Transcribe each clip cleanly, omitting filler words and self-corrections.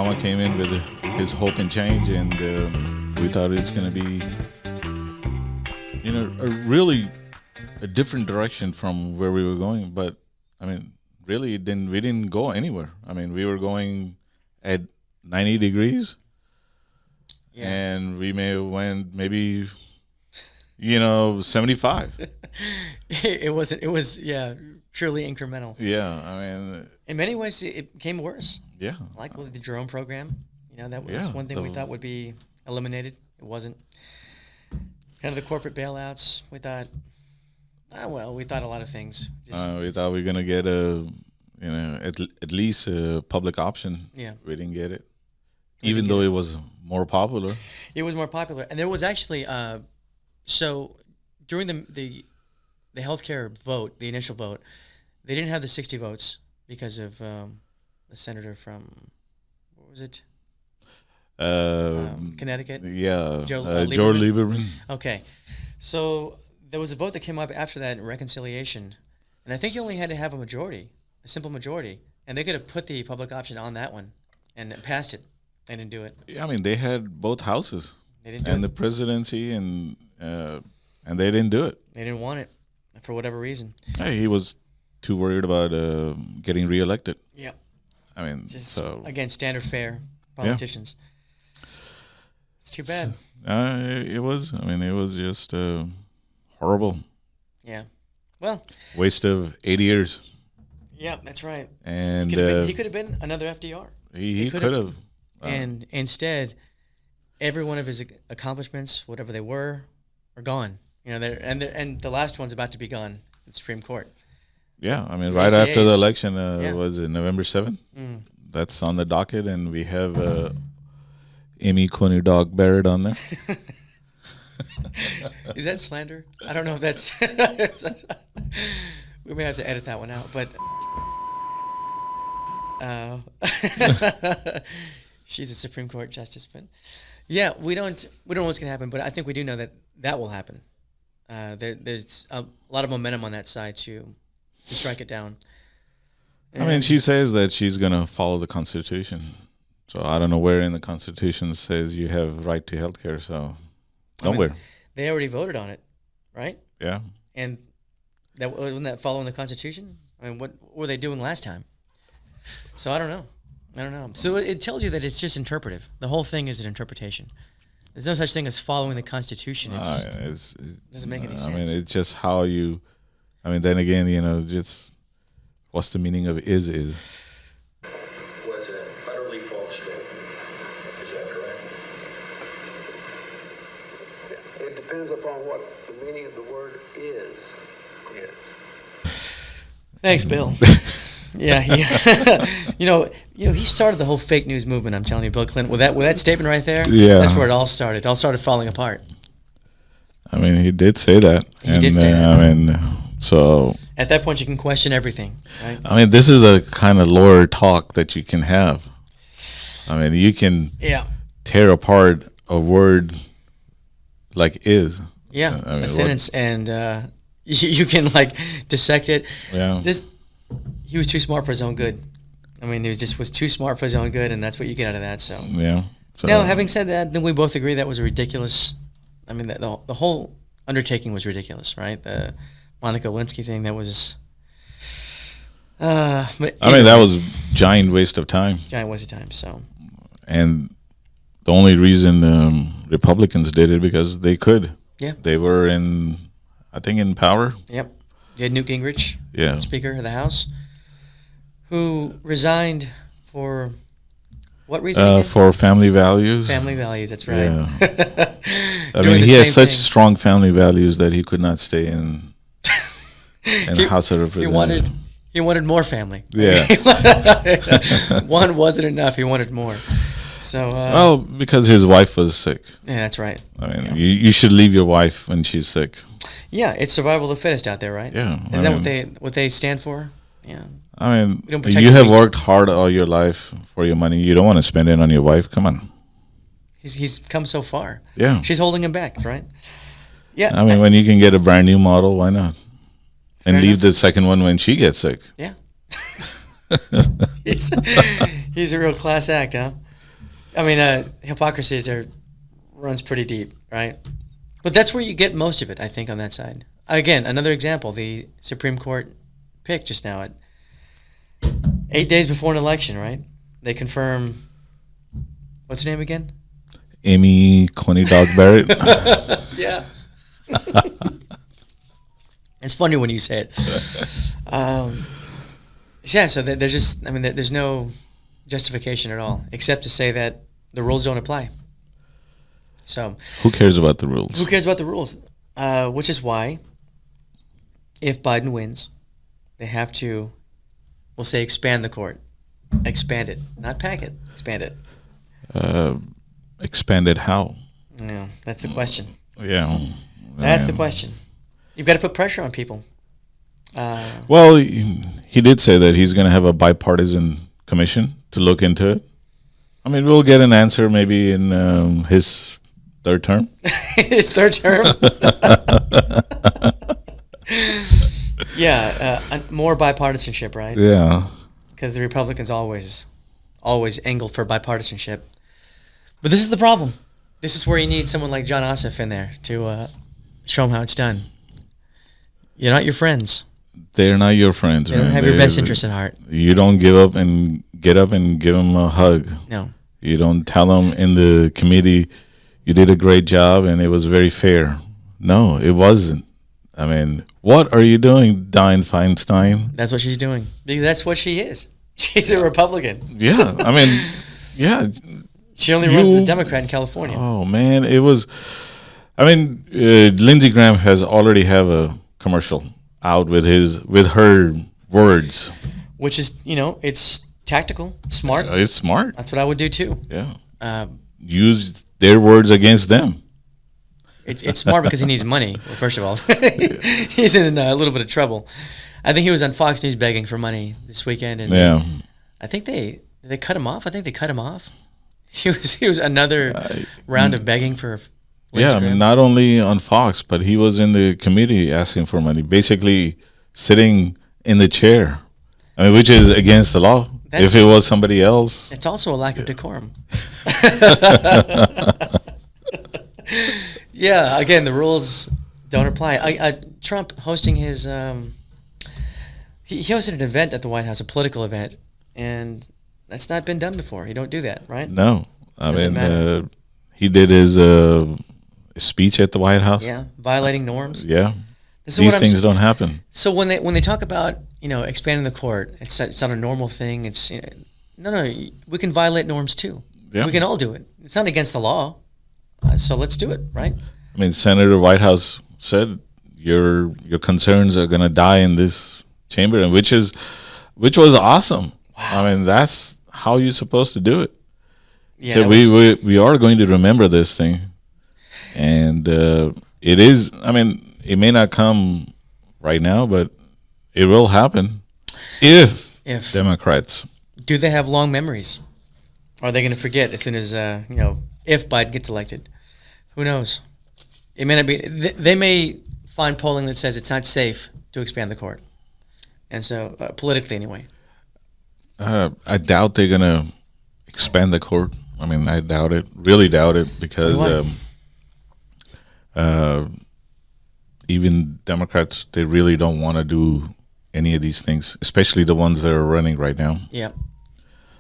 Obama came in with his hope and change, and we thought it's going to be, a really a different direction from where we were going. But I mean, really, we didn't go anywhere. I mean, we were going at 90 degrees, and we may have went maybe, 75. It wasn't. It was truly incremental. Yeah, I mean, in many ways, it became worse. Yeah, like with the drone program, that was one thing we thought would be eliminated. It wasn't. Kind of the corporate bailouts. We thought, we thought a lot of things. We thought we were gonna get at least a public option. Yeah, we didn't get it, even though it was more popular. It was more popular, and there was actually so during the healthcare vote, the initial vote, they didn't have the 60 votes because of the senator from, what was it? Connecticut. Yeah, Joe Lieberman. Okay, so there was a vote that came up after that in reconciliation, and I think you only had to have a majority, a simple majority, and they could have put the public option on that one and passed it. They didn't do it. Yeah, I mean, they had both houses. They didn't do and it. The presidency, and they didn't do it. They didn't want it for whatever reason. Hey, he was too worried about getting reelected. Yeah. I mean, again, standard fare politicians. Yeah. It's too bad. It was. I mean, it was just horrible. Yeah. Well. Waste of 8 years. Yeah, that's right. And he could have been another FDR. He could have. And instead, every one of his accomplishments, whatever they were, are gone. And the last one's about to be gone in the Supreme Court. Yeah, I mean, right after the election, Yeah. was it November 7th? That's on the docket, and we have Amy Coney Dog Barrett on there. Is that slander? I don't know if that's... We may have to edit that one out, but... She's a Supreme Court justice, but... Yeah, we don't know what's going to happen, but I think we do know that will happen. There's a lot of momentum on that side to strike it down. I mean, she says that she's going to follow the Constitution. So I don't know where in the Constitution says you have right to health care. So nowhere. They already voted on it, right? Yeah. And wasn't that following the Constitution? I mean, what were they doing last time? So I don't know. So it tells you that it's just interpretive. The whole thing is an interpretation. There's no such thing as following the Constitution. It doesn't make any sense. I mean, it's just how you... I mean, then again, just what's the meaning of is? Was an utterly false statement. Is that correct? It depends upon what the meaning of the word is. Yes. Thanks, Bill. Yeah, he started the whole fake news movement. I'm telling you, Bill Clinton, with that statement right there. Yeah, that's where it all started. It all started falling apart. I mean, he did say that. He did say that. I mean, so at that point, you can question everything. Right? I mean, this is the kind of lawyer talk that you can have. I mean, you can tear apart a word like is. Yeah, I mean, a sentence, and you can dissect it. Yeah. He was too smart for his own good. I mean, he was too smart for his own good, and that's what you get out of that. So yeah. So, now, having said that, then we both agree that was a ridiculous. I mean, the whole undertaking was ridiculous, right? The Monica Lewinsky thing, that was. But I mean, that was giant waste of time. Giant waste of time. So. And the only reason Republicans did it because they could. Yeah. They were I think in power. Yep. You had Newt Gingrich, Speaker of the House, who resigned for what reason? For family values. Family values, that's right. Yeah. I mean, he has such strong family values that he could not stay in the House of Representatives. He wanted more family. Yeah. One wasn't enough. He wanted more. So. Well, because his wife was sick. Yeah, that's right. I mean, you should leave your wife when she's sick. Yeah, it's survival of the fittest out there, right? Yeah. Isn't that what they stand for? Yeah. I mean, you have worked hard all your life for your money. You don't want to spend it on your wife. Come on. He's come so far. Yeah. She's holding him back, right? Yeah. I mean, when you can get a brand new model, why not? And leave the second one when she gets sick. Yeah. He's a real class act, huh? I mean, hypocrisy runs pretty deep, right? But that's where you get most of it, I think, on that side. Again, another example, the Supreme Court pick just now at 8 days before an election, right? They confirm, what's her name again? Amy Coney Dog Barrett. Yeah. It's funny when you say it. Yeah, so there's just, I mean, there's no justification at all, except to say that the rules don't apply. So Who cares about the rules? who cares about the rules? Which is why, if Biden wins, they have to, we'll say, expand the court. Expand it. Not pack it. Expand it. Expanded how? No, that's the question. Yeah. That's the question. You've got to put pressure on people. Well, he did say that he's going to have a bipartisan commission to look into it. I mean, we'll get an answer maybe in his third term. His third term? Yeah, more bipartisanship, right? Yeah. Because the Republicans always angled for bipartisanship. But this is the problem. This is where you need someone like John Ossoff in there to show them how it's done. You're not your friends. They're not your friends. They don't have your best interest at heart. You don't give up and get up and give them a hug. No. You don't tell them in the committee, you did a great job and it was very fair. No, it wasn't. I mean, what are you doing, Dianne Feinstein? That's what she's doing. Because that's what she is. She's a Republican. Yeah, I mean, yeah. She only runs the Democrat in California. Oh, man, it was, I mean, Lindsey Graham has already have a commercial out with her words. Which is, it's tactical, smart. It's smart. That's what I would do too. Yeah. Use their words against them. It's smart because he needs money. Well, first of all, he's in a little bit of trouble. I think he was on Fox News begging for money this weekend, and Yeah. I think they cut him off. I think they cut him off. He was another round of begging for. Lindsey Yeah, I Graham. mean, not only on Fox, but he was in the committee asking for money, basically sitting in the chair. I mean, which is against the law. If it was somebody else. It's also a lack of decorum. Yeah, again, the rules don't apply. Trump hosting his, he hosted an event at the White House, a political event, and that's not been done before. You don't do that, right? No. I Doesn't matter. mean, he did his speech at the White House. Yeah, violating norms. Yeah. This is These what I'm things s- don't happen. So when they talk about expanding the court, it's not a normal thing. It's no, we can violate norms too. Yeah. We can all do it. It's not against the law, so let's do it, right? I mean, Senator Whitehouse said your concerns are gonna die in this chamber, and which was awesome. Wow. I mean, that's how you're supposed to do it. Yeah, So we are going to remember this thing, and it is. I mean, it may not come right now, but it will happen if Democrats. Do they have long memories? Or are they going to forget as soon as if Biden gets elected? Who knows? It may not be. They may find polling that says it's not safe to expand the court, and so politically anyway. I doubt they're gonna expand the court. I mean, I doubt it. Really doubt it because even Democrats, they really don't want to do any of these things, especially the ones that are running right now. Yeah,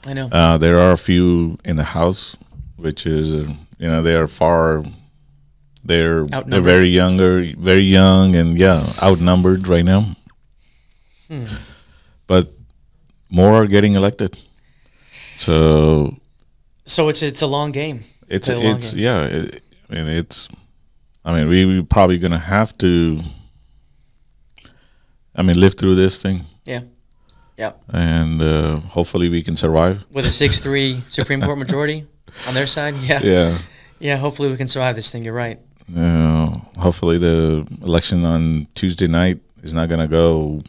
I know. There are a few in the House, which is they're very young, and outnumbered right now. But more are getting elected, so it's a long game. it's yeah. We probably gonna have to. Live through this thing. Yeah. Yeah. And hopefully we can survive. With a 6-3 Supreme Court majority on their side, yeah. Yeah. Yeah, hopefully we can survive this thing. You're right. Hopefully the election on Tuesday night is not going to go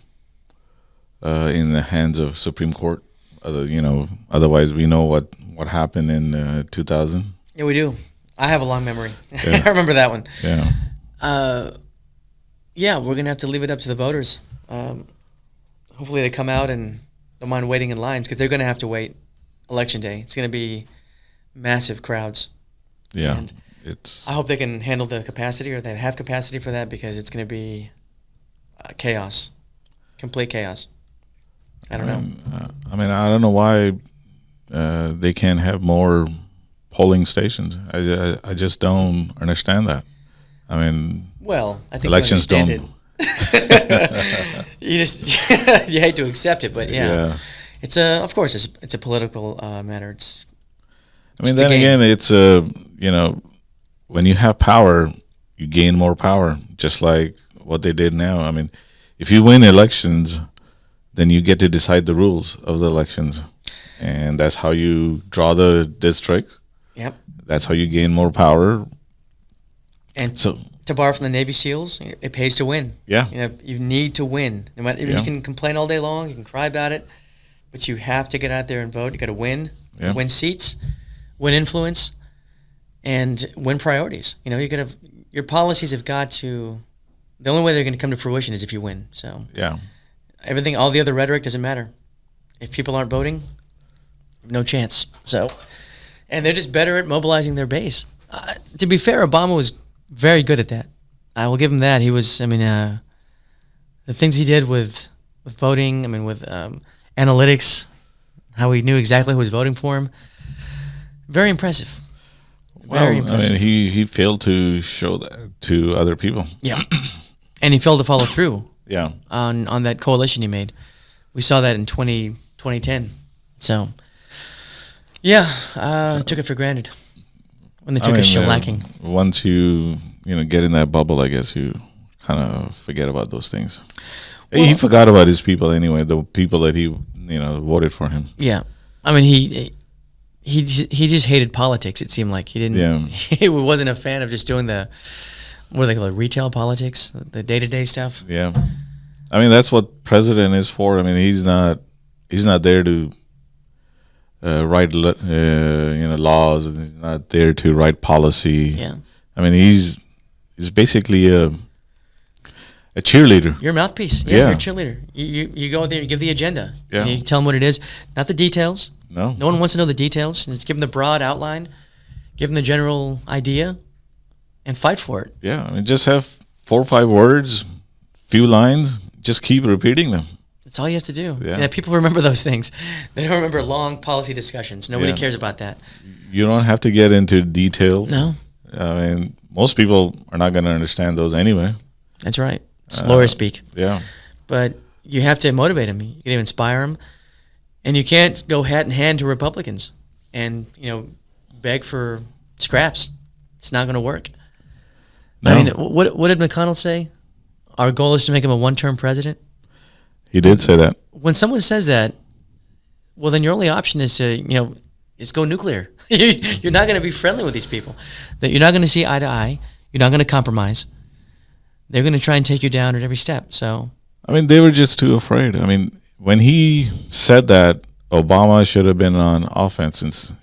in the hands of Supreme Court. Otherwise we know what happened in 2000. Yeah, we do. I have a long memory. Yeah. I remember that one. Yeah. Yeah, we're going to have to leave it up to the voters. Hopefully they come out and don't mind waiting in lines because they're going to have to wait Election Day. It's going to be massive crowds. Yeah, And it's I hope they can handle the capacity, or they have capacity for that, because it's going to be chaos, complete chaos. I don't know. I mean, I don't know why they can't have more polling stations. I just don't understand that. I mean, Well, I think elections you understand don't. it. You just you hate to accept it, but yeah. It's of course it's a political matter. I mean, it's a then game. again, it's when you have power, you gain more power, just like what they did now. I mean, if you win elections, then you get to decide the rules of the elections, and that's how you draw the district. Yep. That's how you gain more power. And So to borrow from the Navy SEALs, it pays to win. yeah, You need to win. No matter, Yeah. You can complain all day long, you can cry about it, but you have to get out there and vote. You got to win, Yeah. win seats, win influence, and win priorities. You got to your policies have got to. The only way they're going to come to fruition is if you win. So yeah. everything, all the other rhetoric doesn't matter. If people aren't voting, no chance. So, and they're just better at mobilizing their base. To be fair, Obama was very good at that. I will give him that. He was. I mean, the things he did with voting. I mean, with analytics, how he knew exactly who was voting for him. Very impressive. Very impressive. I mean, he failed to show that to other people. Yeah, and he failed to follow through Yeah, on that coalition he made. We saw that in 2010. So, yeah, took it for granted when they took a shellacking. Once you get in that bubble, I guess you kind of forget about those things. He forgot about his people anyway. The people that he voted for him. Yeah, I mean he just hated politics. It seemed like he didn't. Yeah. He wasn't a fan of just doing what do they call it, retail politics, the day-to-day stuff. Yeah, I mean that's what president is for. I mean he's not there to write laws, and he's not there to write policy. Yeah, I mean he's basically a cheerleader. you're a mouthpiece. Yeah. You're a cheerleader. You go there, you give the agenda. Yeah. And you tell them what it is, not the details. No, No one wants to know the details. Just give them the broad outline, give them the general idea, and fight for it. Yeah, I mean, just have 4 or 5 words, few lines. Just keep repeating them. That's all you have to do. Yeah. Yeah, people remember those things. They don't remember long policy discussions. Nobody Yeah. cares about that. You don't have to get into details. No, I mean, most people are not going to understand those anyway. that's right. It's lawyer speak. Yeah, But you have to motivate them. You got to inspire them, and you can't go hat in hand to Republicans and beg for scraps. It's not going to work. no, I mean, what did McConnell say? Our goal is to make him a one-term president. he did say that. When someone says that, well, then your only option is to is go nuclear. You're not going to be friendly with these people. That you're not going to see eye to eye. You're not going to compromise. They're going to try and take you down at every step. So I mean, they were just too afraid. I mean, when he said that Obama should have been on offense, since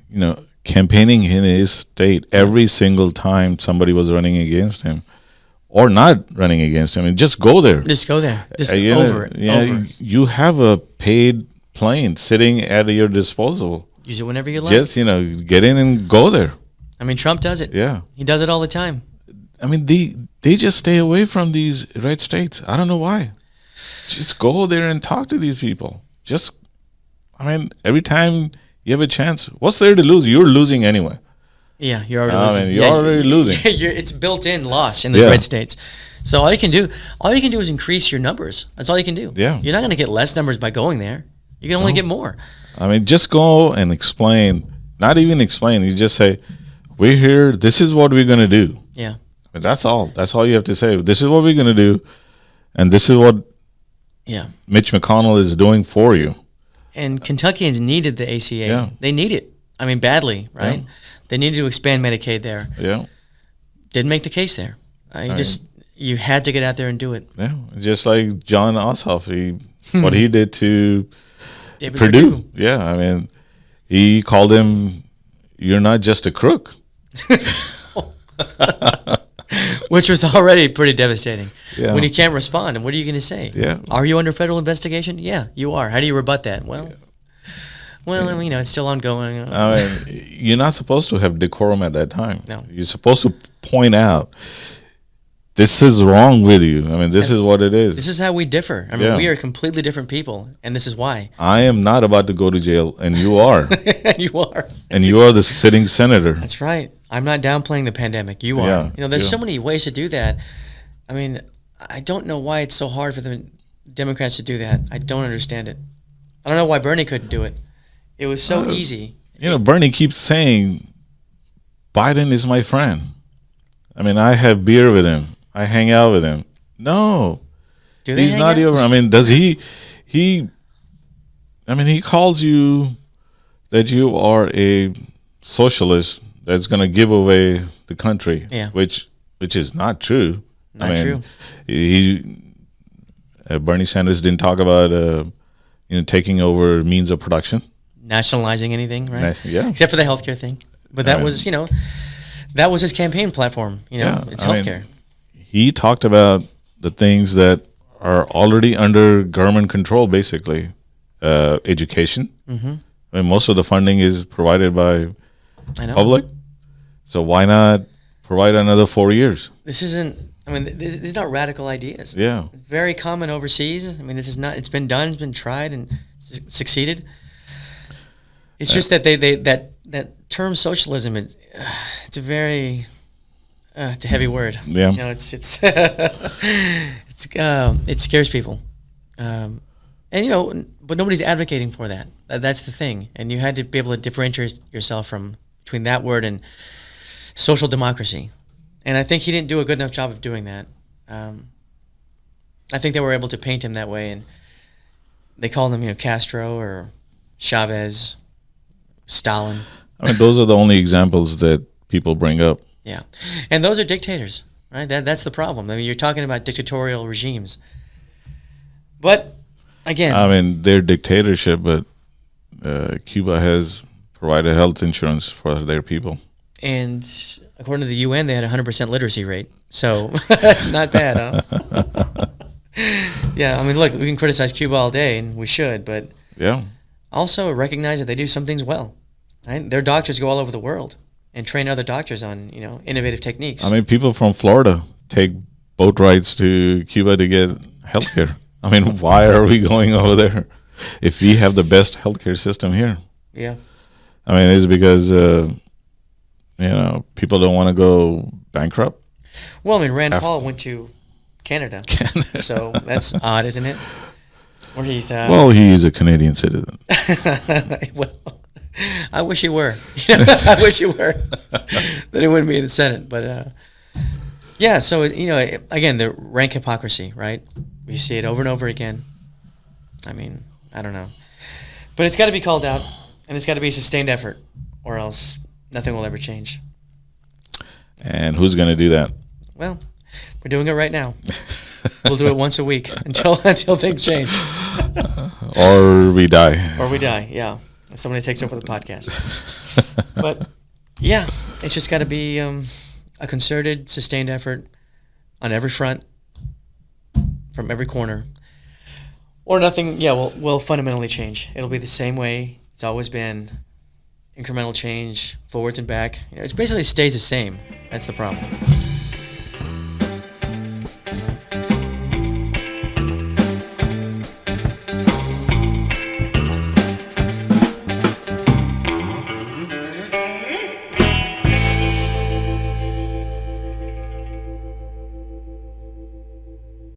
campaigning in his state every single time somebody was running against him, or not running against him, and just go there. just go there. Just You over it. Yeah, over. you have a paid plane sitting at your disposal. Use it whenever you like. Just get in and go there. I mean, Trump does it. Yeah. He does it all the time. I mean, they just stay away from these red states. I don't know why. Just go there and talk to these people. Every time you have a chance, what's there to lose? You're losing anyway. Yeah, you're already I losing. mean, you're already losing. It's built-in loss in those Yeah. red states. So all you can do is increase your numbers. That's all you can do. Yeah. You're not going to get less numbers by going there. You can only get more. I mean, just go and explain. Not even explain. You just say, we're here. This is what we're going to do. Yeah. And that's all. That's all you have to say. This is what we're going to do. And this is what Yeah. Mitch McConnell is doing for you. And Kentuckians needed the ACA. Yeah. They need it. I mean, badly, right? Yeah. They needed to expand Medicaid there. Yeah. Didn't make the case there. You had to get out there and do it. Yeah. Just like John Ossoff, what he did to David Purdue. Yeah. I mean, he called him, you're not just a crook. Which was already pretty devastating. Yeah. When you can't respond, and what are you going to say? Yeah. Are you under federal investigation? Yeah, you are. How do you rebut that? Well, Well, I mean, it's still ongoing. I mean, you're not supposed to have decorum at that time. No. You're supposed to point out, this is wrong with you. I mean, this is what it is. This is how we differ. I mean, Yeah. we are completely different people, and this is why. I am not about to go to jail, and you are. You are. And you are the sitting senator. That's right. I'm not downplaying the pandemic. You are. Yeah, There's yeah. so many ways to do that. I mean, I don't know why it's so hard for the Democrats to do that. I don't understand it. I don't know why Bernie couldn't do it. It was so easy. Bernie keeps saying, Biden is my friend. I mean, I have beer with him. I hang out with him. No. Do they He's hang not out? your, I mean, does he calls you that you are a socialist that's going to give away the country, Yeah. which is not true. Not true. Bernie Sanders didn't talk about taking over means of production. Nationalizing anything, right? Yeah. Except for the healthcare thing. But that Right. was, that was his campaign platform. It's I mean, healthcare. he talked about the things that are already under government control, basically. Education. Mm-hmm. I mean, most of the funding is provided by I know. public. So why not provide another 4 years? This isn't. I mean, these are not radical ideas. Yeah. It's very common overseas. I mean, this is not. It's been done. It's been tried and succeeded. It's just that that term socialism. It's a very. It's a heavy word. Yeah. It's it scares people, and but nobody's advocating for that. That's the thing, and you had to be able to differentiate yourself from between that word and social democracy. And I think he didn't do a good enough job of doing that. I think they were able to paint him that way, and they called him, Castro or Chavez, Stalin. I mean, those are the only examples that people bring up. Yeah, and those are dictators, right? That's the problem. I mean, you're talking about dictatorial regimes. But again, I mean, they're dictatorship, but Cuba has provided health insurance for their people. and according to the UN, they had a 100% literacy rate. So not bad, huh? Yeah, I mean, look, we can criticize Cuba all day, and we should, but Yeah. also recognize that they do some things well. Right? Their doctors go all over the world and train other doctors on, innovative techniques. I mean, people from Florida take boat rides to Cuba to get healthcare. I mean, why are we going over there if we have the best healthcare system here? Yeah. I mean, it's because, people don't want to go bankrupt. Well, I mean, Rand Paul went to Canada, so that's odd, isn't it? Where he's Well, he's a Canadian citizen. well, I wish he were. I wish he were. Then he wouldn't be in the Senate. But yeah, so again, the rank hypocrisy, right? We see it over and over again. I mean, I don't know, but it's got to be called out, and it's got to be a sustained effort, or else nothing will ever change. And who's going to do that? Well, we're doing it right now. We'll do it once a week until things change. Or we die. Or we die, yeah. Somebody takes over the podcast. But, yeah, it's just got to be a concerted, sustained effort on every front, from every corner. Or nothing, will fundamentally change. It'll be the same way it's always been. Incremental change, forwards and back. It basically stays the same. That's the problem.